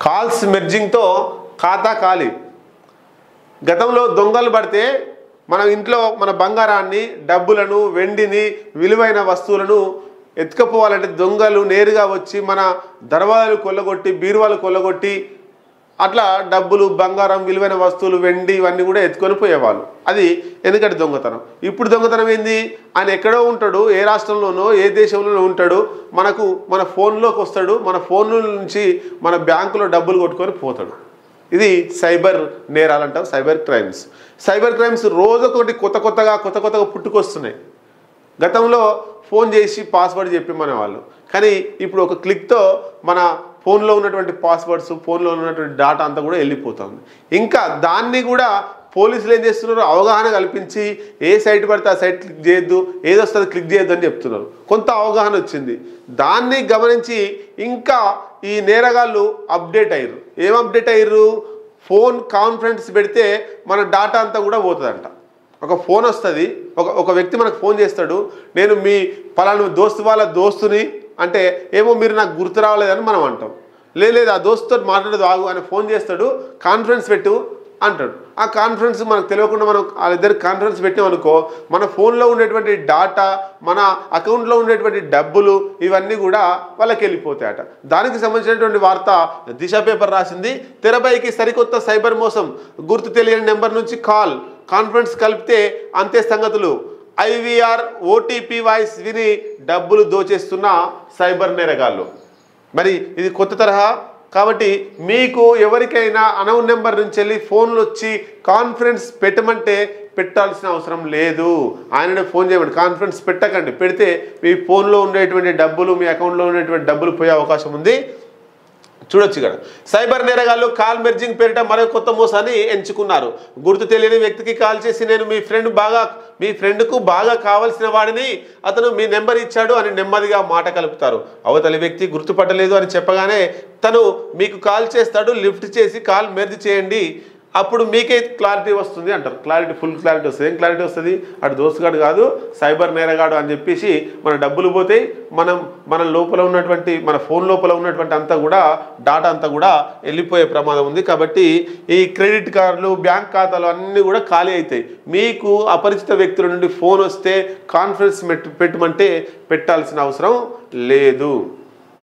Calls మెర్జింగ్తో ఖాతా ఖాళీ. గతంలో దొంగలు పడితే మన ఇంట్లో మన బంగారాన్ని, డబ్బులను, వెండిని, విలువైన వస్తువులను ఎత్తుకపోవాలంటే దొంగలు నేరుగా వచ్చి మన దర్వాజాలు కొల్లగొట్టి, బీరువాలు కొల్లగొట్టి అట్లా డబ్బులు, బంగారం, విలువైన వస్తువులు, వెండి ఇవన్నీ కూడా ఎత్తుకొని పోయేవాళ్ళు. అది ఎందుకంటే దొంగతనం. ఇప్పుడు దొంగతనం ఏంది? ఆయన ఎక్కడో ఉంటాడు, ఏ రాష్ట్రంలోనో ఏ దేశంలోనో ఉంటాడు, మన ఫోన్లోకి వస్తాడు, మన ఫోన్ నుంచి మన బ్యాంకులో డబ్బులు కొట్టుకొని పోతాడు. ఇది సైబర్ నేరాలు అంటాం, సైబర్ క్రైమ్స్. సైబర్ క్రైమ్స్ రోజుకొకటి కొత్త కొత్తగా పుట్టుకొస్తున్నాయి. గతంలో ఫోన్ చేసి పాస్వర్డ్ చెప్పమనేవాళ్ళు, కానీ ఇప్పుడు ఒక క్లిక్తో మన ఫోన్లో ఉన్నటువంటి పాస్వర్డ్స్, ఫోన్లో ఉన్నటువంటి డేటా అంతా కూడా వెళ్ళిపోతుంది. ఇంకా దాన్ని కూడా పోలీసులు ఏం చేస్తున్నారు? అవగాహన కల్పించి ఏ సైట్ పడితే ఆ సైట్ క్లిక్ చేయొద్దు, ఏది వస్తుంది క్లిక్ చేయొద్దు అని చెప్తున్నారు. కొంత అవగాహన వచ్చింది. దాన్ని గమనించి ఇంకా ఈ నేరగాళ్ళు అప్డేట్ అయ్యారు. ఏం అప్డేట్ అయ్యారు? ఫోన్ కాన్ఫరెన్స్ పెడితే మన డేటా అంతా కూడా పోతుందంట. ఒక ఫోన్ వస్తుంది, ఒక వ్యక్తి మనకు ఫోన్ చేస్తాడు, నేను మీ పలానా దోస్తు వాళ్ళ దోస్తుని అంటే, ఏమో మీరు నాకు గుర్తు రావలేదని మనం అంటాం. లేదు ఆ దోస్తుతో మాట్లాడదు ఆగు అని ఫోన్ చేస్తాడు, కాన్ఫరెన్స్ పెట్టు అంటాడు. ఆ కాన్ఫరెన్స్ మనకు తెలియకుండా మనం వాళ్ళిద్దరు కాన్ఫరెన్స్ పెట్టామనుకో, మన ఫోన్లో ఉండేటువంటి డాటా, మన అకౌంట్లో ఉండేటువంటి డబ్బులు ఇవన్నీ కూడా వాళ్ళకి వెళ్ళిపోతాయట. దానికి సంబంధించినటువంటి వార్త దిశ పేపర్ రాసింది. తెరపైకి సరికొత్త సైబర్ మోసం, గుర్తు తెలియని నెంబర్ నుంచి కాన్ఫరెన్స్ కలిపితే అంతే సంగతులు. ఐవీఆర్ ఓటీపీ వాయిస్ విని డబ్బులు దోచేస్తున్న సైబర్ నేరగాళ్ళు. మరి ఇది కొత్త తరహా కాబట్టి మీకు ఎవరికైనా అనౌన్ నెంబర్ నుంచి వెళ్ళి ఫోన్లు వచ్చి కాన్ఫరెన్స్ పెట్టమంటే పెట్టాల్సిన అవసరం లేదు. ఆయననే ఫోన్ చేయమండి, కాన్ఫరెన్స్ పెట్టకండి. పెడితే మీ ఫోన్లో ఉండేటువంటి డబ్బులు, మీ అకౌంట్లో ఉండేటువంటి డబ్బులు పోయే అవకాశం ఉంది. చూడొచ్చు ఇక్కడ సైబర్ నేరగాళ్ళు కాల్ మెర్జింగ్ పేరిట మరో కొత్త మోసాన్ని ఎంచుకున్నారు. గుర్తు తెలియని వ్యక్తికి కాల్ చేసి నేను మీ ఫ్రెండ్కు బాగా కావాల్సిన వాడిని, అతను మీ నెంబర్ ఇచ్చాడు అని నెమ్మదిగా మాట కలుపుతారు. అవతలి వ్యక్తి గుర్తుపట్టలేదు అని చెప్పగానే తను మీకు కాల్ చేస్తాడు. లిఫ్ట్ చేసి కాల్ మెర్జ్ చేయండి, అప్పుడు మీకే క్లారిటీ వస్తుంది అంటారు. ఫుల్ క్లారిటీ వస్తుంది. ఏం క్లారిటీ వస్తుంది? అటు దోస్తుగాడు కాదు, సైబర్ నేరగాడు అని చెప్పేసి మన డబ్బులు పోతాయి. మన లోపల ఉన్నటువంటి, మన ఫోన్ లోపల ఉన్నటువంటి అంతా కూడా డాటా అంతా కూడా వెళ్ళిపోయే ప్రమాదం ఉంది. కాబట్టి ఈ క్రెడిట్ కార్డులు, బ్యాంక్ ఖాతాలు అన్నీ కూడా ఖాళీ అవుతాయి. మీకు అపరిచిత వ్యక్తుల నుండి ఫోన్ వస్తే కాన్ఫరెన్స్ పెట్టమంటే పెట్టాల్సిన అవసరం లేదు.